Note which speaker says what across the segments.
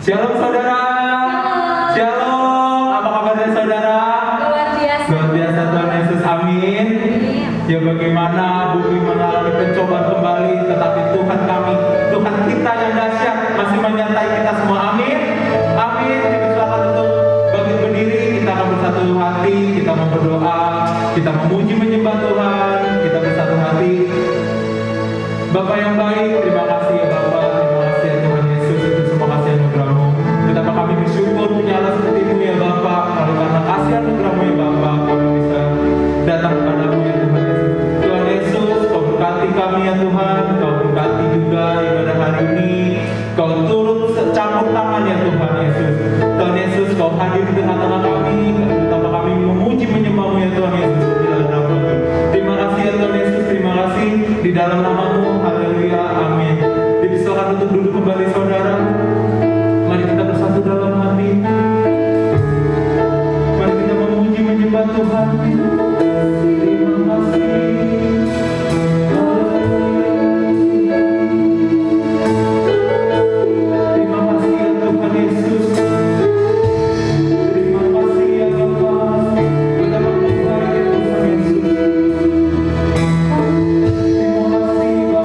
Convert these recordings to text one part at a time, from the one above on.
Speaker 1: Shalom saudara. Shalom. Apa kabarnya saudara?
Speaker 2: Luar biasa.
Speaker 1: Luar biasa Tuhan Yesus. Amin. Ya bagaimana bumi mengalami pencobaan kembali, tetapi Tuhan kami, Tuhan kita yang dahsyat masih menyertai kita semua. Amin. Amin. Dipersilakan untuk bangkit berdiri. Kita akan bersatu hati. Kita mau berdoa. Kita memuji menyembah Tuhan. Kita bersatu hati. Bapak yang baik, terima kasih ya Bapak. Terima kasih ya Tuhan Yesus. Itu semua kasih anugerah-Mu. Betapa kami bersyukur punya Allah seperti-Mu ya Bapak. Oleh karena kasih anugerah-Mu ya Bapak, kami bisa datang kepadamu ya Tuhan Yesus. Tuhan Yesus, Kau berkati kami ya Tuhan. Kau berkati juga ibadah hari ini. Kau turut campur tangan ya Tuhan Yesus. Tuhan Yesus, Kau hadir di tengah-tengah kami. Betapa kami memuji menyembah-Mu ya Tuhan Yesus. Terima kasih ya Tuhan Yesus. Terima kasih di dalam nama-Mu. Haleluya. Amin. Dipersilakan untuk duduk kembali saudara. Mari kita bersatu dalam hati. Mari kita memuji menyembah Tuhan. Terima kasih. Terima kasih ya Tuhan Yesus. Terima kasih ya Bapa. Betapa baik ya Tuhan Yesus. Terima kasih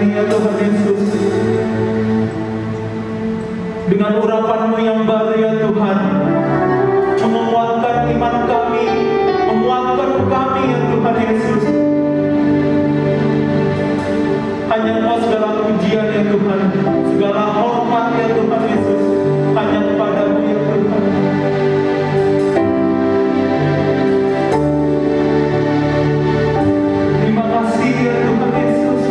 Speaker 1: ya Tuhan Yesus. Dengan urapan-Mu yang baru ya Tuhan, menguatkan iman kami, menguatkan kami ya Tuhan Yesus. Hanya Engkau segala pujian ya Tuhan, segala hormat ya Tuhan Yesus, hanya kepada-Mu ya Tuhan. Terima kasih ya Tuhan Yesus.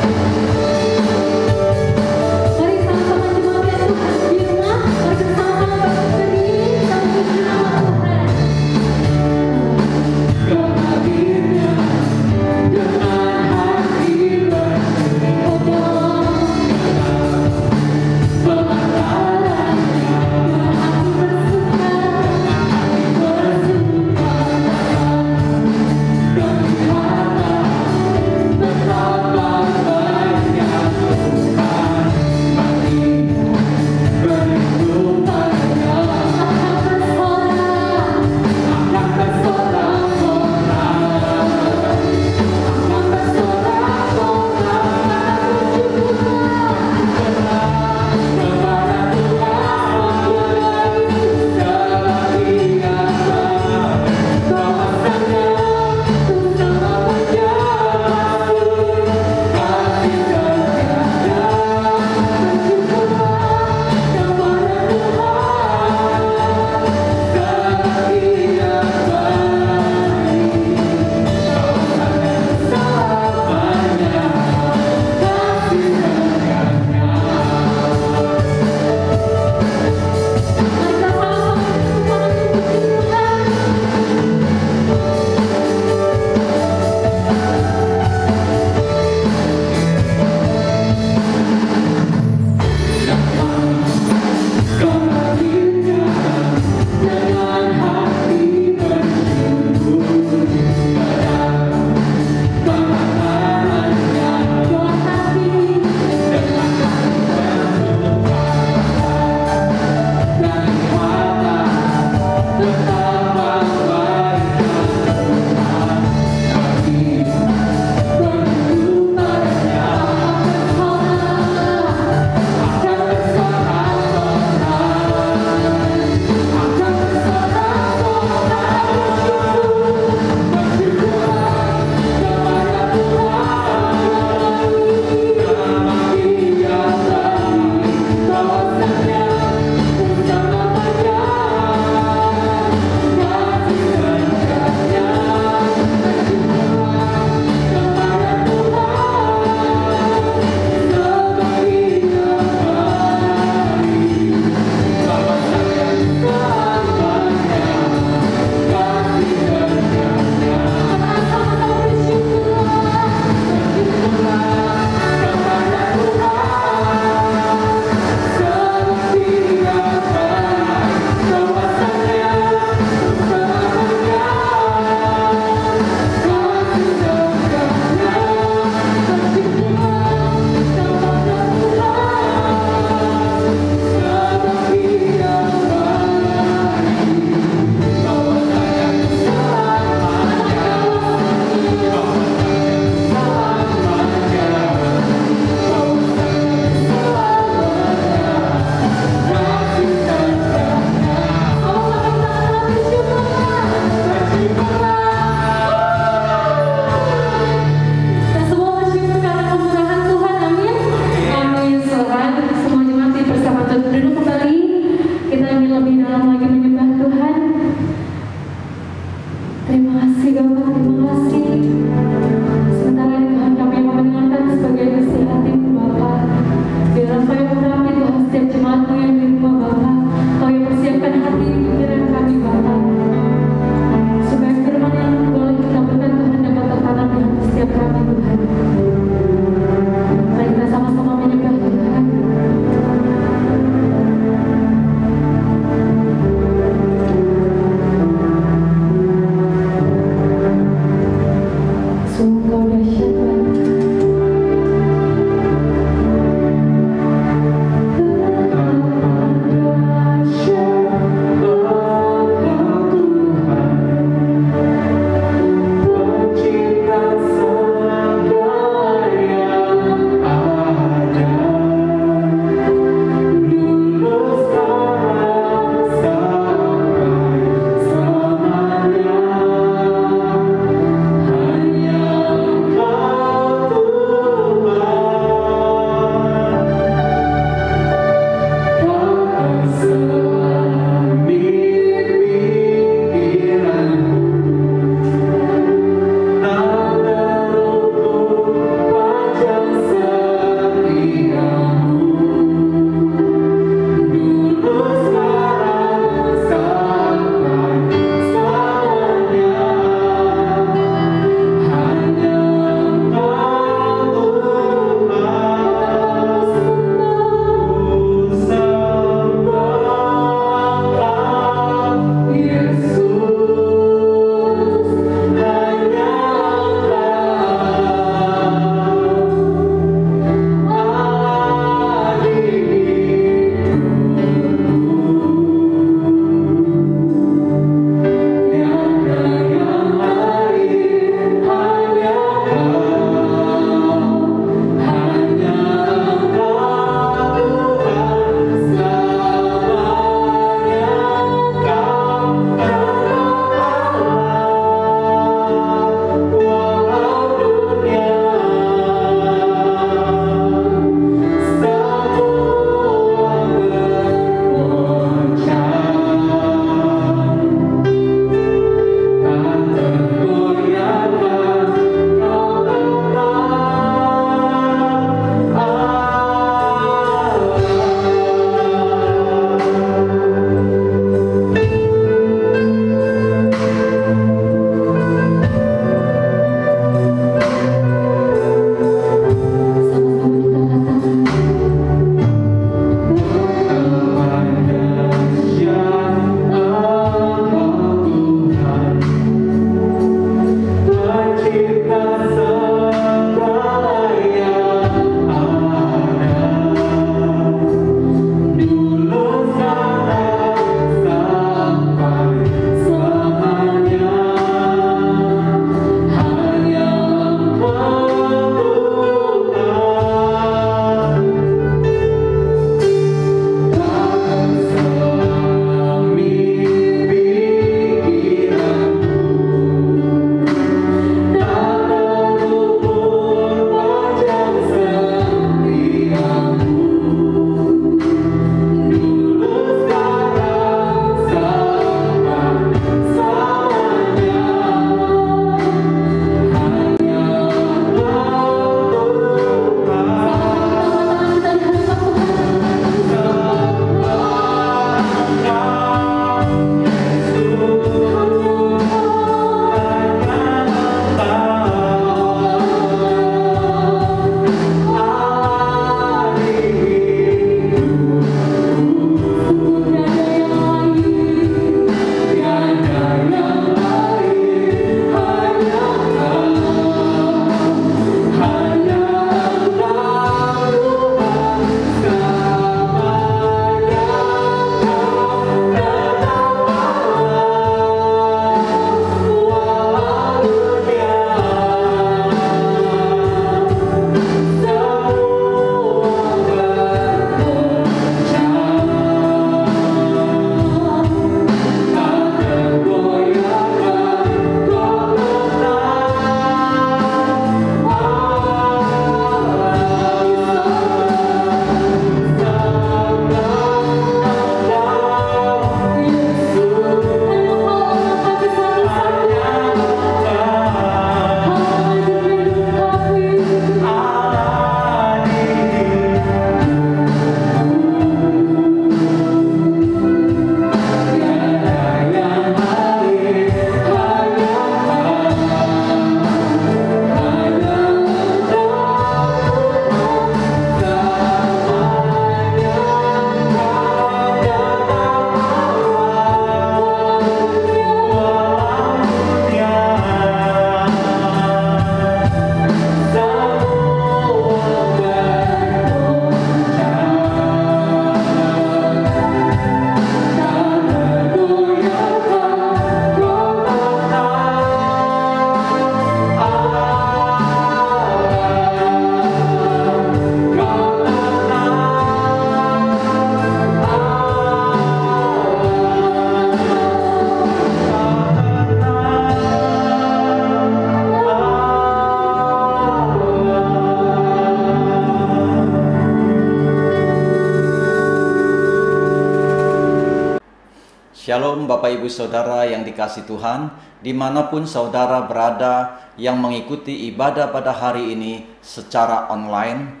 Speaker 2: Shalom Bapak Ibu Saudara yang dikasihi Tuhan, dimanapun saudara berada yang mengikuti ibadah pada hari ini secara online.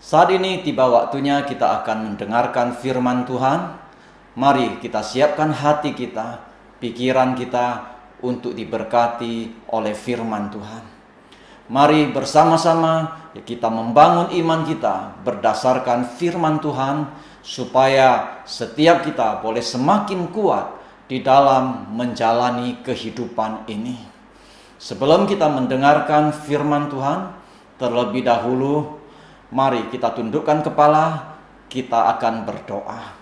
Speaker 2: Saat ini tiba waktunya kita akan mendengarkan firman Tuhan. Mari kita siapkan hati kita, pikiran kita untuk diberkati oleh firman Tuhan. Mari bersama-sama kita membangun iman kita berdasarkan firman Tuhan, supaya setiap kita boleh semakin kuat di dalam menjalani kehidupan ini. Sebelum kita mendengarkan firman Tuhan, terlebih dahulu mari kita tundukkan kepala, kita akan berdoa.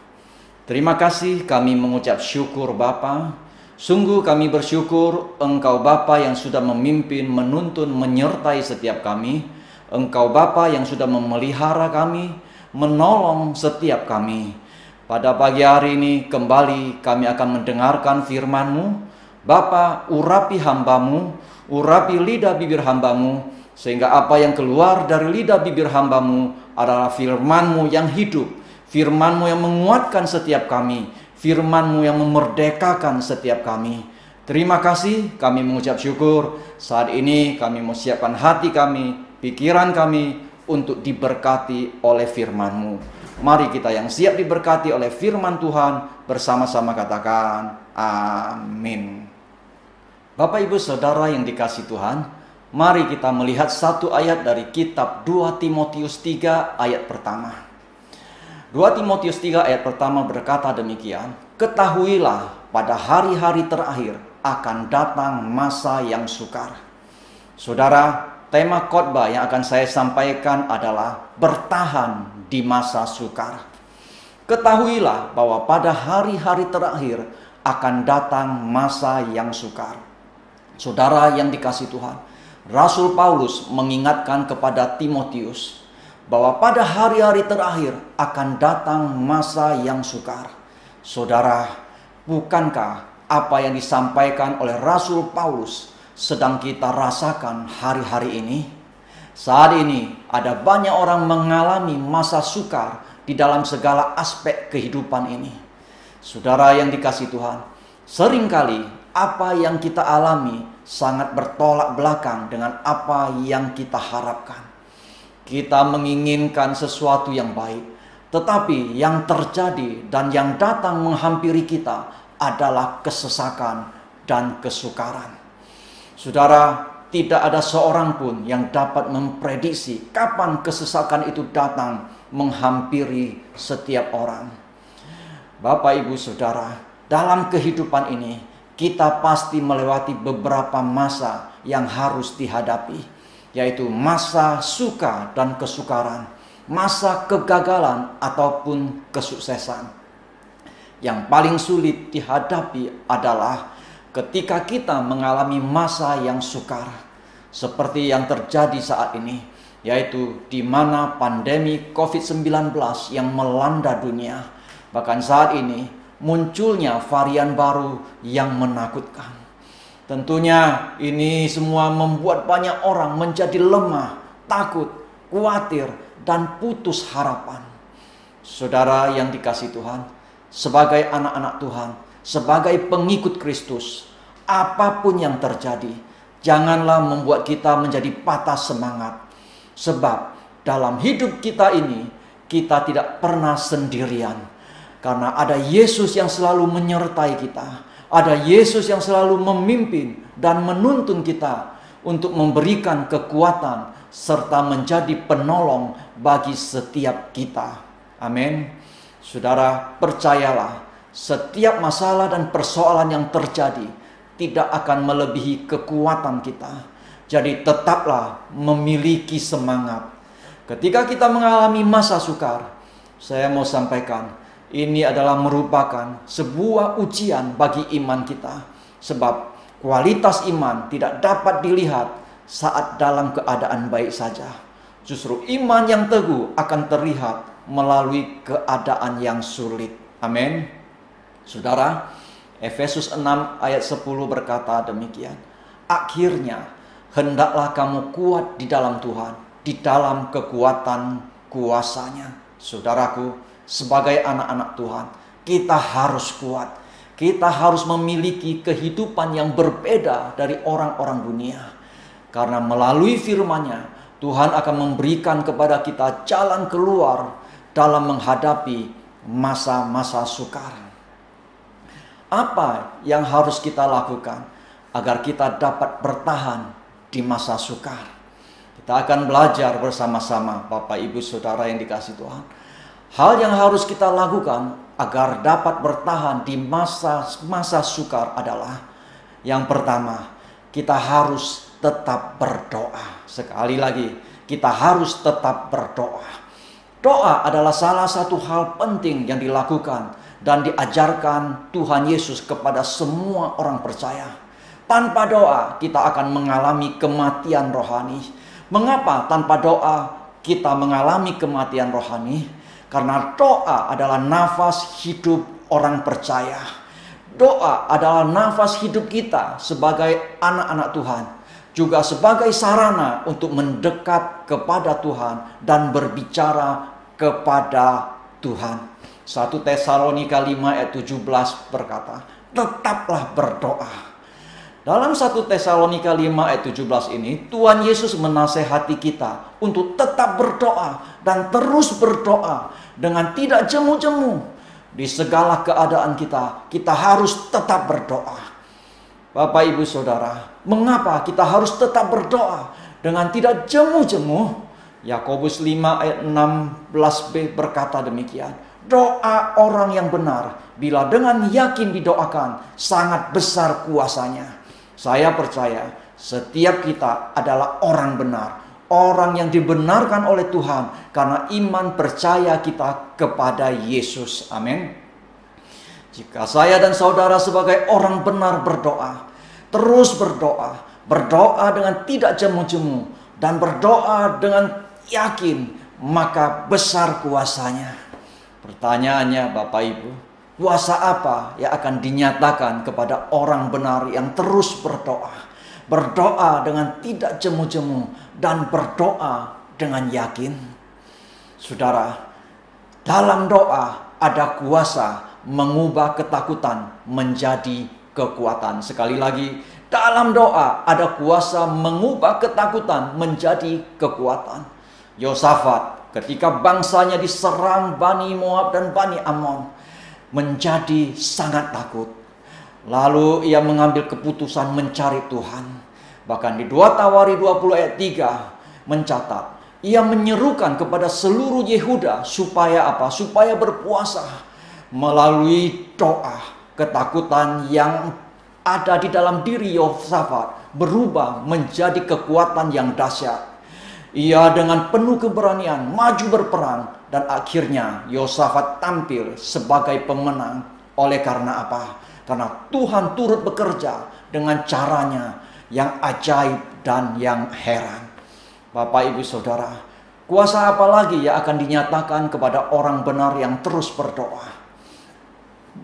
Speaker 2: Terima kasih, kami mengucap syukur Bapa. Sungguh kami bersyukur Engkau Bapa yang sudah memimpin, menuntun, menyertai setiap kami. Engkau Bapa yang sudah memelihara kami, menolong setiap kami. Pada pagi hari ini kembali kami akan mendengarkan firman-Mu. Bapa, urapi hamba-Mu, urapi lidah bibir hamba-Mu, sehingga apa yang keluar dari lidah bibir hamba-Mu adalah firman-Mu yang hidup, firman-Mu yang menguatkan setiap kami, firman-Mu yang memerdekakan setiap kami. Terima kasih, kami mengucap syukur. Saat ini kami mau siapkan hati kami, pikiran kami untuk diberkati oleh firman-Mu. Mari kita yang siap diberkati oleh firman Tuhan bersama-sama katakan amin. Bapak Ibu Saudara yang dikasihi Tuhan, mari kita melihat satu ayat dari kitab 2 Timotius 3 ayat pertama. 2 Timotius 3 ayat pertama berkata demikian, ketahuilah pada hari-hari terakhir akan datang masa yang sukar. Saudara, tema khotbah yang akan saya sampaikan adalah bertahan di masa sukar. Ketahuilah bahwa pada hari-hari terakhir akan datang masa yang sukar. Saudara yang dikasihi Tuhan, Rasul Paulus mengingatkan kepada Timotius bahwa pada hari-hari terakhir akan datang masa yang sukar. Saudara, bukankah apa yang disampaikan oleh Rasul Paulus sedang kita rasakan hari-hari ini? Saat ini ada banyak orang mengalami masa sukar di dalam segala aspek kehidupan ini. Saudara yang dikasihi Tuhan, seringkali apa yang kita alami sangat bertolak belakang dengan apa yang kita harapkan. Kita menginginkan sesuatu yang baik, tetapi yang terjadi dan yang datang menghampiri kita adalah kesesakan dan kesukaran. Saudara, tidak ada seorang pun yang dapat memprediksi kapan kesesakan itu datang menghampiri setiap orang. Bapak, Ibu, Saudara, dalam kehidupan ini kita pasti melewati beberapa masa yang harus dihadapi, yaitu masa suka dan kesukaran, masa kegagalan ataupun kesuksesan. Yang paling sulit dihadapi adalah ketika kita mengalami masa yang sukar, seperti yang terjadi saat ini, yaitu di mana pandemi COVID-19 yang melanda dunia. Bahkan saat ini munculnya varian baru yang menakutkan. Tentunya ini semua membuat banyak orang menjadi lemah, takut, khawatir, dan putus harapan. Saudara yang dikasihi Tuhan, sebagai anak-anak Tuhan, sebagai pengikut Kristus, apapun yang terjadi, janganlah membuat kita menjadi patah semangat. Sebab dalam hidup kita ini, kita tidak pernah sendirian. Karena ada Yesus yang selalu menyertai kita. Ada Yesus yang selalu memimpin dan menuntun kita untuk memberikan kekuatan serta menjadi penolong bagi setiap kita. Amin. Saudara, percayalah, setiap masalah dan persoalan yang terjadi tidak akan melebihi kekuatan kita. Jadi tetaplah memiliki semangat. Ketika kita mengalami masa sukar, saya mau sampaikan, ini adalah merupakan sebuah ujian bagi iman kita. Sebab kualitas iman tidak dapat dilihat saat dalam keadaan baik saja. Justru iman yang teguh akan terlihat melalui keadaan yang sulit. Amin. Saudara, Efesus 6 ayat 10 berkata demikian. Akhirnya, hendaklah kamu kuat di dalam Tuhan, di dalam kekuatan kuasa-Nya. Saudaraku, sebagai anak-anak Tuhan, kita harus kuat. Kita harus memiliki kehidupan yang berbeda dari orang-orang dunia. Karena melalui firman-Nya, Tuhan akan memberikan kepada kita jalan keluar dalam menghadapi masa-masa sukar. Apa yang harus kita lakukan agar kita dapat bertahan di masa sukar? Kita akan belajar bersama-sama, Bapak Ibu Saudara yang dikasihi Tuhan. Hal yang harus kita lakukan agar dapat bertahan di masa sukar adalah, yang pertama, kita harus tetap berdoa. Sekali lagi, kita harus tetap berdoa. Doa adalah salah satu hal penting yang dilakukan dan diajarkan Tuhan Yesus kepada semua orang percaya. Tanpa doa, kita akan mengalami kematian rohani. Mengapa tanpa doa kita mengalami kematian rohani? Karena doa adalah nafas hidup orang percaya. Doa adalah nafas hidup kita sebagai anak-anak Tuhan, juga sebagai sarana untuk mendekat kepada Tuhan dan berbicara kepada Tuhan. 1 Tesalonika 5 ayat 17 berkata, tetaplah berdoa. Dalam 1 Tesalonika 5 ayat 17 ini, Tuhan Yesus menasehati kita untuk tetap berdoa dan terus berdoa dengan tidak jemu-jemu. Di segala keadaan kita harus tetap berdoa. Bapak Ibu Saudara, mengapa kita harus tetap berdoa dengan tidak jemu-jemu? Yakobus 5 ayat 16b berkata demikian. Doa orang yang benar, bila dengan yakin didoakan, sangat besar kuasanya. Saya percaya setiap kita adalah orang benar, orang yang dibenarkan oleh Tuhan karena iman percaya kita kepada Yesus. Amin. Jika saya dan saudara sebagai orang benar berdoa, terus berdoa, berdoa dengan tidak jemu-jemu, dan berdoa dengan yakin, maka besar kuasanya. Pertanyaannya Bapak Ibu, kuasa apa yang akan dinyatakan kepada orang benar yang terus berdoa? Berdoa dengan tidak jemu-jemu dan berdoa dengan yakin. Saudara, dalam doa ada kuasa mengubah ketakutan menjadi kekuatan. Sekali lagi, dalam doa ada kuasa mengubah ketakutan menjadi kekuatan. Yosafat ketika bangsanya diserang Bani Moab dan Bani Ammon menjadi sangat takut. Lalu ia mengambil keputusan mencari Tuhan. Bahkan di 2 Tawari 20 ayat 3 mencatat, ia menyerukan kepada seluruh Yehuda supaya apa? Supaya berpuasa. Melalui doa, ketakutan yang ada di dalam diri Yosafat berubah menjadi kekuatan yang dahsyat. Ia dengan penuh keberanian maju berperang, dan akhirnya Yosafat tampil sebagai pemenang. Oleh karena apa? Karena Tuhan turut bekerja dengan caranya yang ajaib dan yang heran. Bapak Ibu Saudara, kuasa apa lagi yang akan dinyatakan kepada orang benar yang terus berdoa?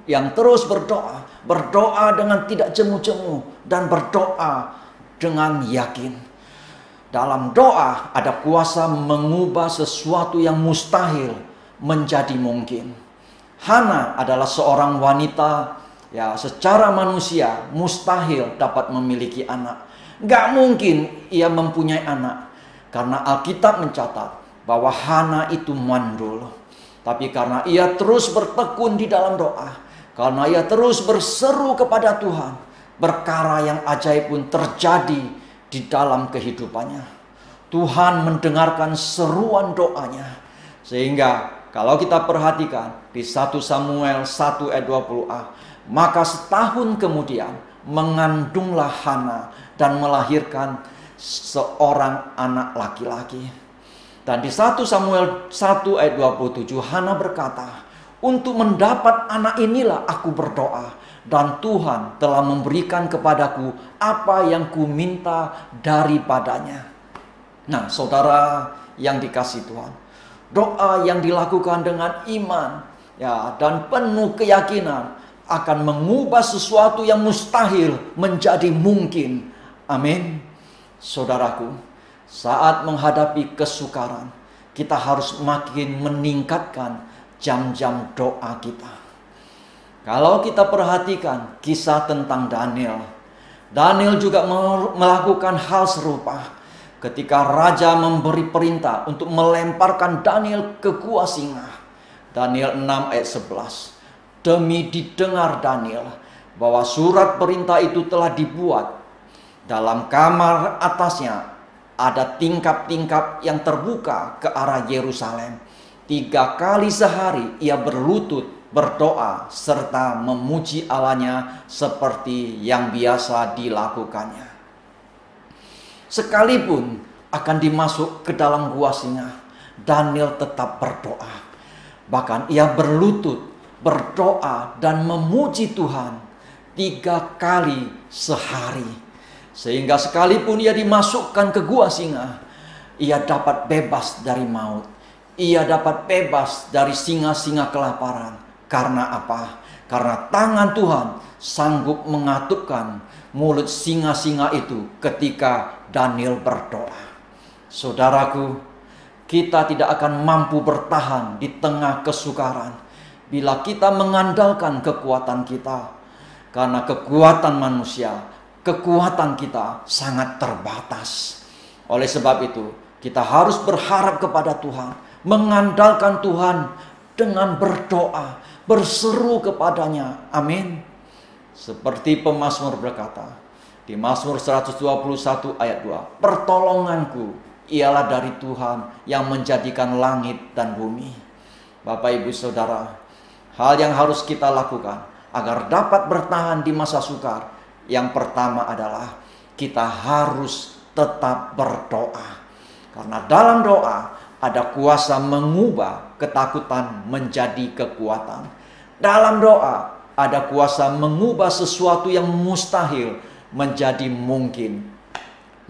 Speaker 2: Yang terus berdoa, berdoa dengan tidak jemu-jemu dan berdoa dengan yakin. Dalam doa ada kuasa mengubah sesuatu yang mustahil menjadi mungkin. Hana adalah seorang wanita, ya secara manusia mustahil dapat memiliki anak. Gak mungkin ia mempunyai anak. Karena Alkitab mencatat bahwa Hana itu mandul. Tapi karena ia terus bertekun di dalam doa, karena ia terus berseru kepada Tuhan, perkara yang ajaib pun terjadi di dalam kehidupannya. Tuhan mendengarkan seruan doanya. Sehingga kalau kita perhatikan di 1 Samuel 1 ayat 20a, maka setahun kemudian mengandunglah Hana dan melahirkan seorang anak laki-laki. Dan di 1 Samuel 1 ayat 27 Hana berkata, untuk mendapat anak inilah aku berdoa, dan Tuhan telah memberikan kepadaku apa yang ku minta daripadanya. Nah, saudara yang dikasihi Tuhan, doa yang dilakukan dengan iman, ya, dan penuh keyakinan akan mengubah sesuatu yang mustahil menjadi mungkin. Amin. Saudaraku, saat menghadapi kesukaran, kita harus makin meningkatkan jam-jam doa kita. Kalau kita perhatikan kisah tentang Daniel, Daniel juga melakukan hal serupa. Ketika raja memberi perintah untuk melemparkan Daniel ke gua singa. Daniel 6 ayat 11. Demi didengar Daniel bahwa surat perintah itu telah dibuat. Dalam kamar atasnya ada tingkap-tingkap yang terbuka ke arah Yerusalem. 3 kali sehari ia berlutut, berdoa, serta memuji Allahnya seperti yang biasa dilakukannya. Sekalipun akan dimasuk ke dalam gua singa, Daniel tetap berdoa. Bahkan ia berlutut, berdoa dan memuji Tuhan 3 kali sehari. Sehingga sekalipun ia dimasukkan ke gua singa, ia dapat bebas dari maut. Ia dapat bebas dari singa-singa kelaparan. Karena apa? Karena tangan Tuhan sanggup mengatupkan mulut singa-singa itu ketika Daniel berdoa. Saudaraku, kita tidak akan mampu bertahan di tengah kesukaran bila kita mengandalkan kekuatan kita. Karena kekuatan manusia, kekuatan kita sangat terbatas. Oleh sebab itu, kita harus berharap kepada Tuhan, mengandalkan Tuhan dengan berdoa, berseru kepadanya. Amin. Seperti pemazmur berkata di Mazmur 121 ayat 2, pertolonganku ialah dari Tuhan yang menjadikan langit dan bumi. Bapak ibu saudara, hal yang harus kita lakukan agar dapat bertahan di masa sukar, yang pertama adalah kita harus tetap berdoa. Karena dalam doa ada kuasa mengubah ketakutan menjadi kekuatan. Dalam doa ada kuasa mengubah sesuatu yang mustahil menjadi mungkin.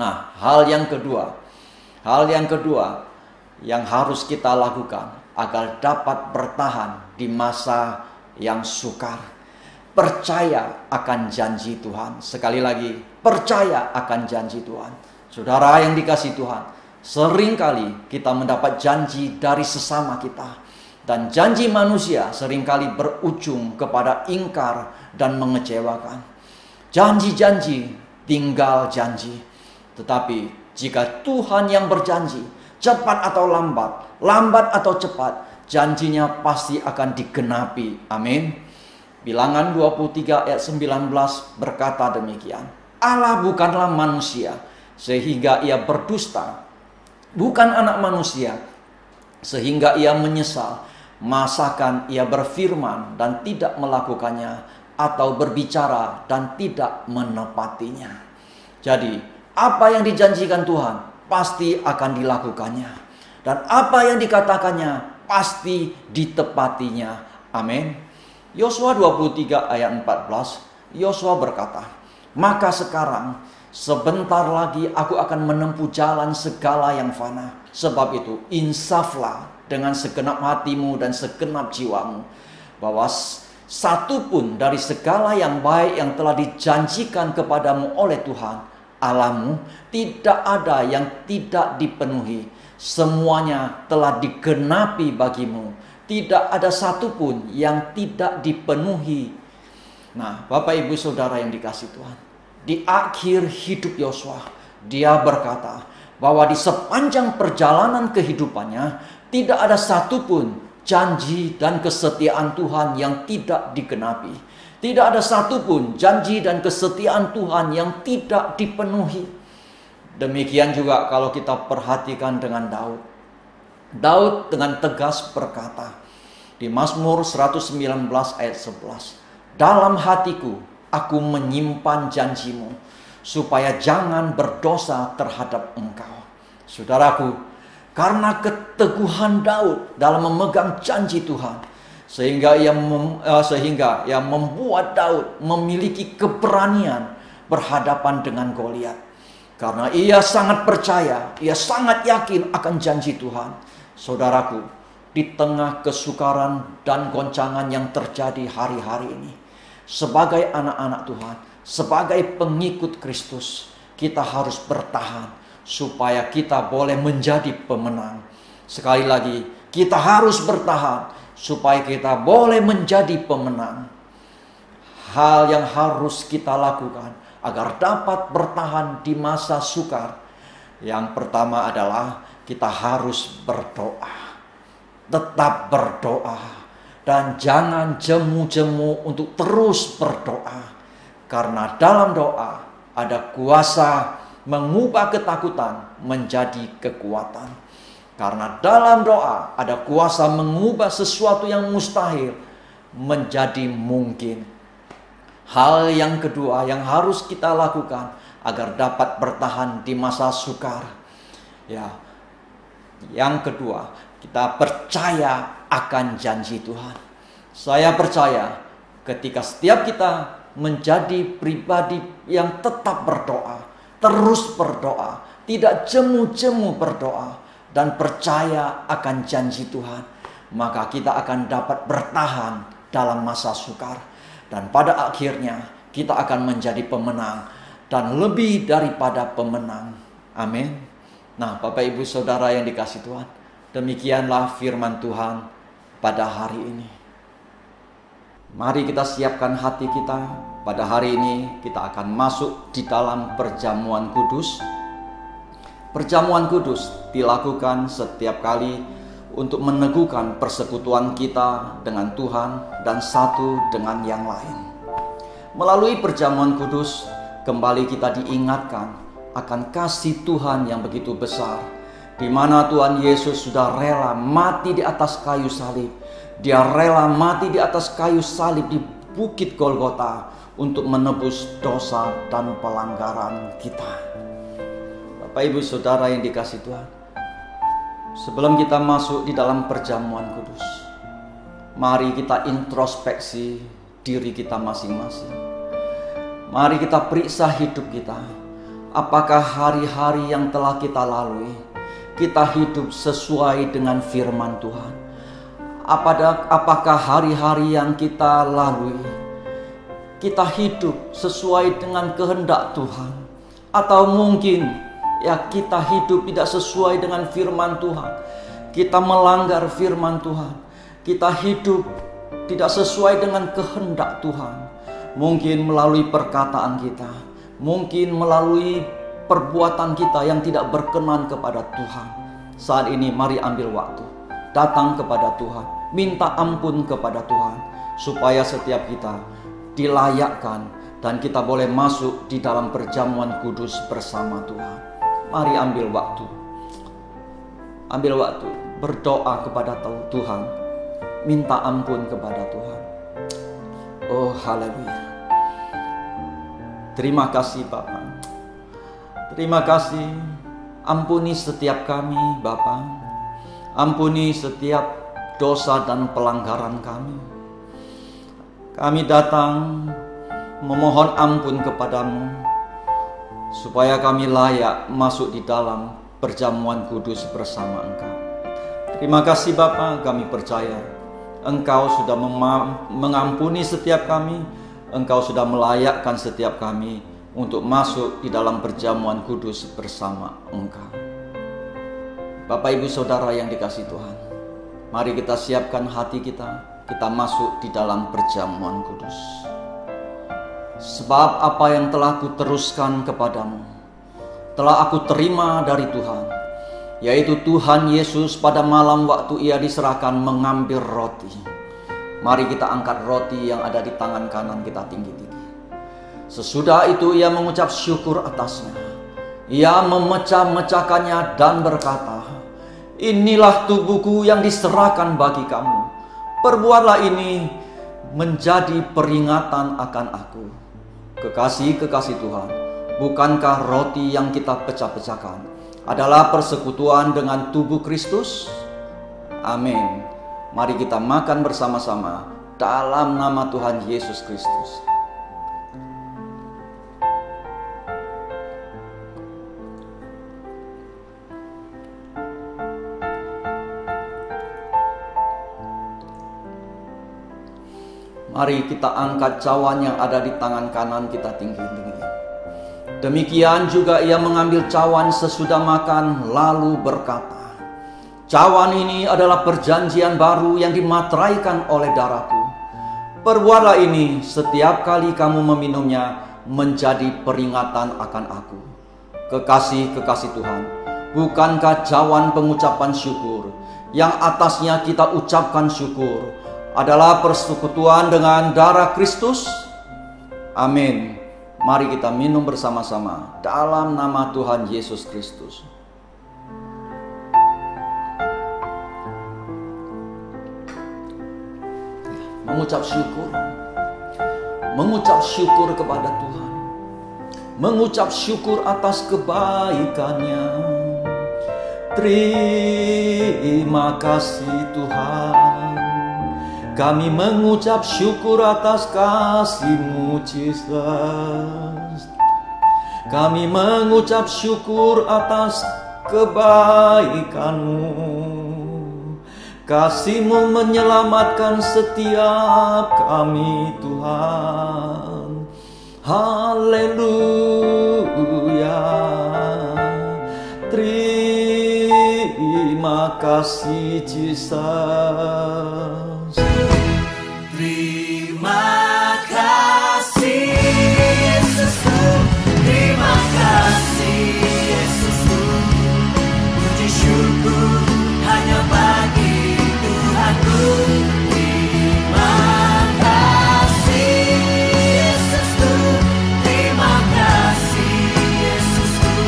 Speaker 2: Nah, hal yang kedua yang harus kita lakukan agar dapat bertahan di masa yang sukar, percaya akan janji Tuhan. Sekali lagi, percaya akan janji Tuhan. Saudara yang dikasihi Tuhan, seringkali kita mendapat janji dari sesama kita. Dan janji manusia seringkali berujung kepada ingkar dan mengecewakan. Janji-janji tinggal janji. Tetapi jika Tuhan yang berjanji, cepat atau lambat atau cepat, janjinya pasti akan digenapi. Amin. Bilangan 23 ayat 19 berkata demikian. Allah bukanlah manusia sehingga ia berdusta, bukan anak manusia sehingga ia menyesal. Masakan ia berfirman dan tidak melakukannya, atau berbicara dan tidak menepatinya. Jadi apa yang dijanjikan Tuhan pasti akan dilakukannya, dan apa yang dikatakannya pasti ditepatinya. Amin. Yosua 23 ayat 14, Yosua berkata, maka sekarang sebentar lagi aku akan menempuh jalan segala yang fana. Sebab itu insaflah dengan segenap hatimu dan segenap jiwamu, bahwa satu pun dari segala yang baik yang telah dijanjikan kepadamu oleh Tuhan Allahmu tidak ada yang tidak dipenuhi. Semuanya telah digenapi bagimu. Tidak ada satupun yang tidak dipenuhi. Nah, Bapak Ibu Saudara yang dikasihi Tuhan, di akhir hidup Yosua, dia berkata bahwa di sepanjang perjalanan kehidupannya tidak ada satupun janji dan kesetiaan Tuhan yang tidak digenapi. Tidak ada satupun janji dan kesetiaan Tuhan yang tidak dipenuhi. Demikian juga kalau kita perhatikan dengan Daud. Daud dengan tegas berkata di Mazmur 119 ayat 11, dalam hatiku aku menyimpan janjimu, supaya jangan berdosa terhadap engkau. Saudaraku, karena keteguhan Daud dalam memegang janji Tuhan, sehingga ia membuat Daud memiliki keberanian berhadapan dengan Goliat. Karena ia sangat percaya, ia sangat yakin akan janji Tuhan. Saudaraku, di tengah kesukaran dan goncangan yang terjadi hari-hari ini, sebagai anak-anak Tuhan, sebagai pengikut Kristus, kita harus bertahan supaya kita boleh menjadi pemenang. Sekali lagi, kita harus bertahan supaya kita boleh menjadi pemenang. hal yang harus kita lakukan agar dapat bertahan di masa sukar. Yang pertama adalah kita harus berdoa. Tetap berdoa. Dan jangan jemu-jemu untuk terus berdoa. Karena dalam doa ada kuasa mengubah ketakutan menjadi kekuatan. Karena dalam doa ada kuasa mengubah sesuatu yang mustahil menjadi mungkin. Hal yang kedua yang harus kita lakukan agar dapat bertahan di masa sukar. Ya, yang kedua, kita percaya akan janji Tuhan. Saya percaya ketika setiap kita menjadi pribadi yang tetap berdoa, terus berdoa, tidak jemu-jemu berdoa, dan percaya akan janji Tuhan, maka kita akan dapat bertahan dalam masa sukar. Dan pada akhirnya kita akan menjadi pemenang dan lebih daripada pemenang. Amin. Nah, Bapak Ibu Saudara yang dikasihi Tuhan, demikianlah firman Tuhan pada hari ini. Mari kita siapkan hati kita. Pada hari ini kita akan masuk di dalam perjamuan kudus. Perjamuan kudus dilakukan setiap kali untuk meneguhkan persekutuan kita dengan Tuhan dan satu dengan yang lain. Melalui perjamuan kudus, kembali kita diingatkan akan kasih Tuhan yang begitu besar, di mana Tuhan Yesus sudah rela mati di atas kayu salib. Dia rela mati di atas kayu salib di Bukit Golgota untuk menebus dosa dan pelanggaran kita. Bapak Ibu Saudara yang dikasihi Tuhan, sebelum kita masuk di dalam perjamuan kudus, mari kita introspeksi diri kita masing-masing. Mari kita periksa hidup kita. Apakah hari-hari yang telah kita lalui, kita hidup sesuai dengan firman Tuhan? Apakah hari-hari yang kita lalui, kita hidup sesuai dengan kehendak Tuhan? Atau mungkin ya kita hidup tidak sesuai dengan firman Tuhan. Kita melanggar firman Tuhan. Kita hidup tidak sesuai dengan kehendak Tuhan. Mungkin melalui perkataan kita, mungkin melalui perbuatan kita yang tidak berkenan kepada Tuhan. Saat ini mari ambil waktu, datang kepada Tuhan, minta ampun kepada Tuhan, supaya setiap kita dilayakkan dan kita boleh masuk di dalam perjamuan kudus bersama Tuhan. Mari ambil waktu, berdoa kepada Tuhan, minta ampun kepada Tuhan. Oh haleluya. Terima kasih Bapa. Terima kasih. Ampuni setiap kami Bapa. Ampuni setiap dosa dan pelanggaran kami. Kami datang memohon ampun kepadamu, supaya kami layak masuk di dalam perjamuan kudus bersama Engkau. Terima kasih Bapa, kami percaya Engkau sudah mengampuni setiap kami. Engkau sudah melayakkan setiap kami untuk masuk di dalam perjamuan kudus bersama Engkau. Bapak Ibu Saudara yang dikasihi Tuhan, mari kita siapkan hati kita masuk di dalam perjamuan kudus. Sebab apa yang telah kuteruskan kepadamu, telah aku terima dari Tuhan, yaitu Tuhan Yesus pada malam waktu ia diserahkan mengambil roti. Mari kita angkat roti yang ada di tangan kanan kita tinggi-tinggi. Sesudah itu ia mengucap syukur atasnya. Ia memecah-mecahkannya dan berkata, "Inilah tubuhku yang diserahkan bagi kamu. Perbuatlah ini menjadi peringatan akan aku." Kekasih-kekasih Tuhan, bukankah roti yang kita pecah-pecahkan adalah persekutuan dengan tubuh Kristus? Amin. Mari kita makan bersama-sama dalam nama Tuhan Yesus Kristus. Mari kita angkat cawan yang ada di tangan kanan kita tinggi-tinggi. Demikian juga ia mengambil cawan sesudah makan lalu berkata, "Cawan ini adalah perjanjian baru yang dimateraikan oleh darahku. Perbuatlah ini setiap kali kamu meminumnya menjadi peringatan akan aku. Kekasih-kekasih Tuhan, bukankah cawan pengucapan syukur yang atasnya kita ucapkan syukur adalah persekutuan dengan darah Kristus? Amin. Mari kita minum bersama-sama dalam nama Tuhan Yesus Kristus. Mengucap syukur kepada Tuhan, mengucap syukur atas kebaikannya. Terima kasih Tuhan, kami mengucap syukur atas kasih-Mu Yesus. Kami mengucap syukur atas kebaikan-Mu. Kasih-Mu menyelamatkan setiap kami Tuhan. Haleluya. Terima kasih Yesus.
Speaker 3: Terima kasih Yesusku, terima kasih Yesusku. Puji syukur hanya bagi Tuhanku. Terima kasih Yesusku, terima kasih Yesusku.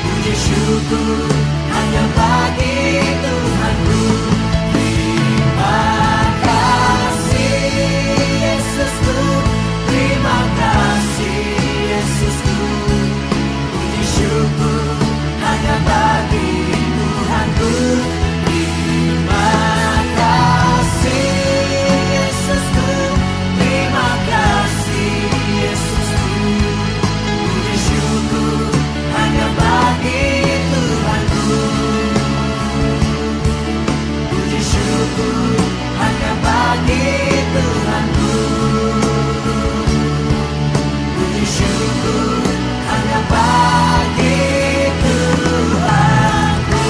Speaker 3: Puji syukur hanya bagi Tuhanku. Terima kasih Yesusku, terima kasih Yesusku. Puji syukur hanya bagi Tuhanku. Terima kasih Yesusku, terima kasih Yesusku. Puji syukur hanya bagi Tuhanku. Puji syukur hanya bagi Tuhanku. Puji syukur hanya bagi Tuhanku.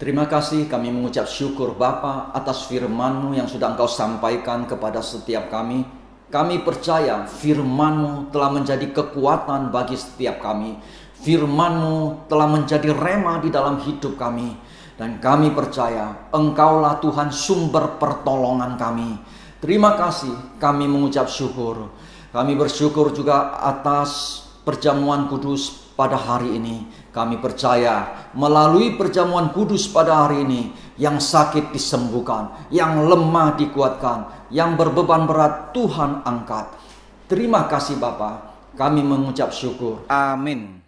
Speaker 2: Terima kasih, kami mengucap syukur Bapa atas firman-Mu yang sudah Engkau sampaikan kepada setiap kami. Kami percaya firman-Mu telah menjadi kekuatan bagi setiap kami. Firman-Mu telah menjadi rema di dalam hidup kami. Dan kami percaya Engkaulah Tuhan sumber pertolongan kami. Terima kasih, kami mengucap syukur. Kami bersyukur juga atas perjamuan kudus pada hari ini. Kami percaya melalui perjamuan kudus pada hari ini, yang sakit disembuhkan, yang lemah dikuatkan, yang berbeban berat Tuhan angkat. Terima kasih Bapa, kami mengucap syukur. Amin.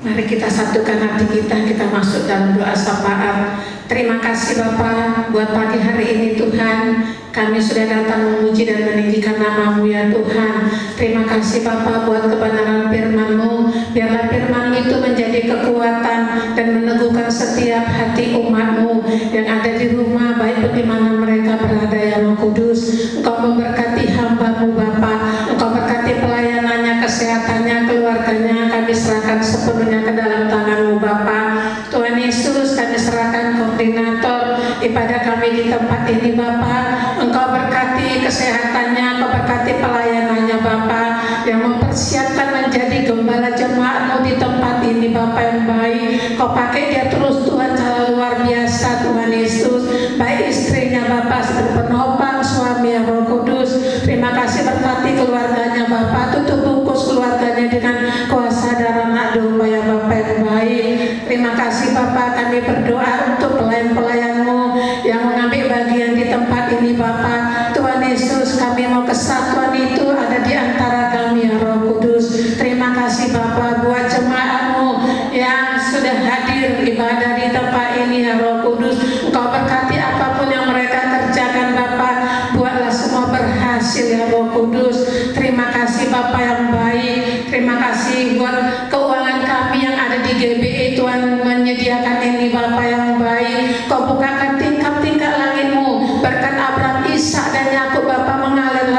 Speaker 4: Mari kita satukan hati kita masuk dalam doa sapaan. Terima kasih Bapa buat pagi hari ini Tuhan. Kami sudah datang memuji dan meninggikan nama-Mu ya Tuhan. Terima kasih Bapa buat kebenaran firman-Mu. Biarlah firman itu menjadi kekuatan dan meneguhkan setiap hati umat-Mu yang ada di rumah, baik bagaimana mereka berada ya Roh Kudus. Engkau memberkati hamba-Mu Bapa. Engkau berkati pelayanannya, kesehatannya, keluarganya. Kami serahkan sepenuhnya ke dalam tangan-Mu Bapa. Tuhan Yesus, kami serahkan koordinator ibadah kami di tempat ini Bapa. Engkau berkati kesehatannya, Engkau berkati pelayanannya Bapa, yang mempersiapkan menjadi gembala jemaat-Mu di tempat ini Bapa yang baik. Kau pakai dia terus Tuhan cara luar biasa Tuhan Yesus, baik istrinya Bapa, penopang suami yang Roh Kudus. Terima kasih berkati keluarganya Bapa, tutup bungkus keluarganya dengan kuasa darah anak domba ya Bapa yang baik. Terima kasih Bapa, kami berdoa untuk pelayan-pelayan-Mu yang mengambil bagian di tempat ini Bapa. Tuhan Yesus, kami mau kesatuan itu ada di antara kami ya Roh Kudus. Terima kasih Bapa buat jemaat-Mu yang sudah hadir ibadah di tempat ini ya Roh Kudus. Engkau berkati apapun yang mereka kerjakan Bapa, buatlah semua berhasil ya Roh Kudus. Terima kasih Bapa yang baik. Terima kasih buat keuangan kami yang ada di GBI Tuhan menyediakan ini Bapa yang baik. Kau bukakan tingkap-tingkap langit-Mu, berkat Abraham, Ishak dan Yakub Bapa mengalir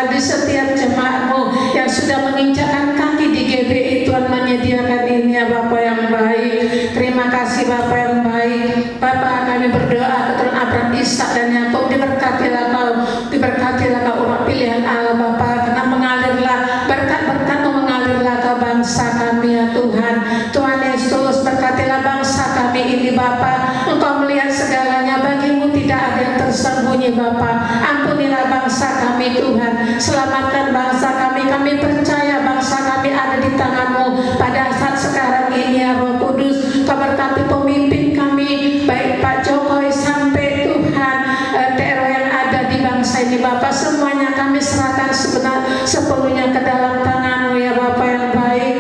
Speaker 4: kami berdoa keturunan Abraham, Ishak dan Yakub, diberkatilah kau umat pilihan Allah Bapa, karena mengalirlah berkat-berkat-Mu mengalirlah ke bangsa kami ya Tuhan. Tuhan Yesus, berkatilah bangsa kami ini Bapa. Engkau melihat segalanya, bagi-Mu tidak ada yang tersembunyi Bapa. Ampunilah bangsa kami Tuhan, selamatkan bangsa kami. Kami percaya bangsa kami ada di tangan-Mu pada saat sekarang ini ya Roh Kudus. Kau berkati pemimpin kami, baik Pak Jokowi sampai Tuhan TRO yang ada di bangsa ini Bapak. Semuanya kami serahkan sepenuhnya ke dalam tangan-Mu ya Bapak yang baik.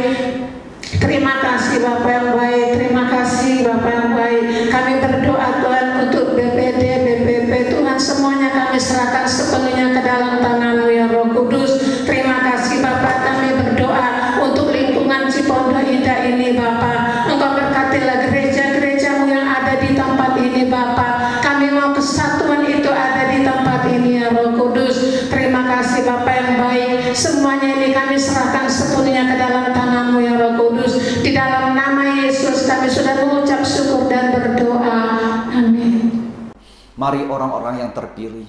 Speaker 4: Terima kasih Bapak yang baik, terima kasih Bapak yang baik. Kami berdoa Tuhan untuk BPD, BPP Tuhan, semuanya kami serahkan sepenuhnya ke dalam tangan-Mu ya Roh Kudus. Terima kasih Bapak, kami berdoa untuk lingkungan Cipondo Indah ini Bapak. Engkau berkatilah gereja-gereja-Mu yang ada di tempat ini Bapak. Kami mau kesatuan itu ada di tempat ini ya Roh Kudus. Terima kasih Bapak yang baik. Semuanya ini kami serahkan sepenuhnya ke dalam tangan-Mu ya Roh Kudus. Di dalam nama Yesus kami sudah mengucap syukur dan berdoa. Amin.
Speaker 2: Mari orang-orang yang terpilih,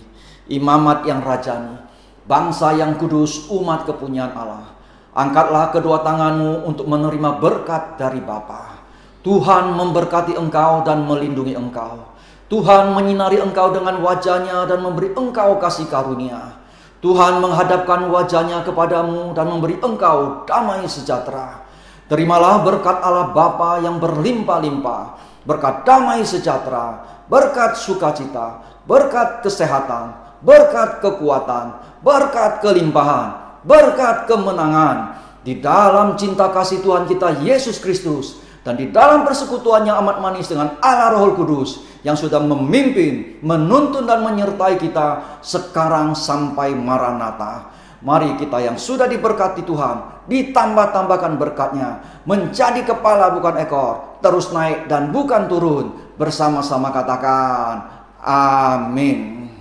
Speaker 2: imamat yang rajani, bangsa yang kudus, umat kepunyaan Allah, angkatlah kedua tanganmu untuk menerima berkat dari Bapa. Tuhan memberkati engkau dan melindungi engkau. Tuhan menyinari engkau dengan wajah-Nya dan memberi engkau kasih karunia. Tuhan menghadapkan wajah-Nya kepadamu dan memberi engkau damai sejahtera. Terimalah berkat Allah Bapa yang berlimpah-limpah, berkat damai sejahtera, berkat sukacita, berkat kesehatan, berkat kekuatan, berkat kelimpahan, berkat kemenangan di dalam cinta kasih Tuhan kita Yesus Kristus dan di dalam persekutuannya amat manis dengan Allah Roh Kudus yang sudah memimpin, menuntun dan menyertai kita sekarang sampai Maranatha. Mari kita yang sudah diberkati Tuhan, ditambah-tambahkan berkatnya, menjadi kepala bukan ekor, terus naik dan bukan turun. Bersama-sama katakan, amin.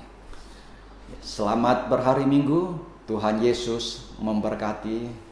Speaker 2: Selamat berhari Minggu, Tuhan Yesus memberkati.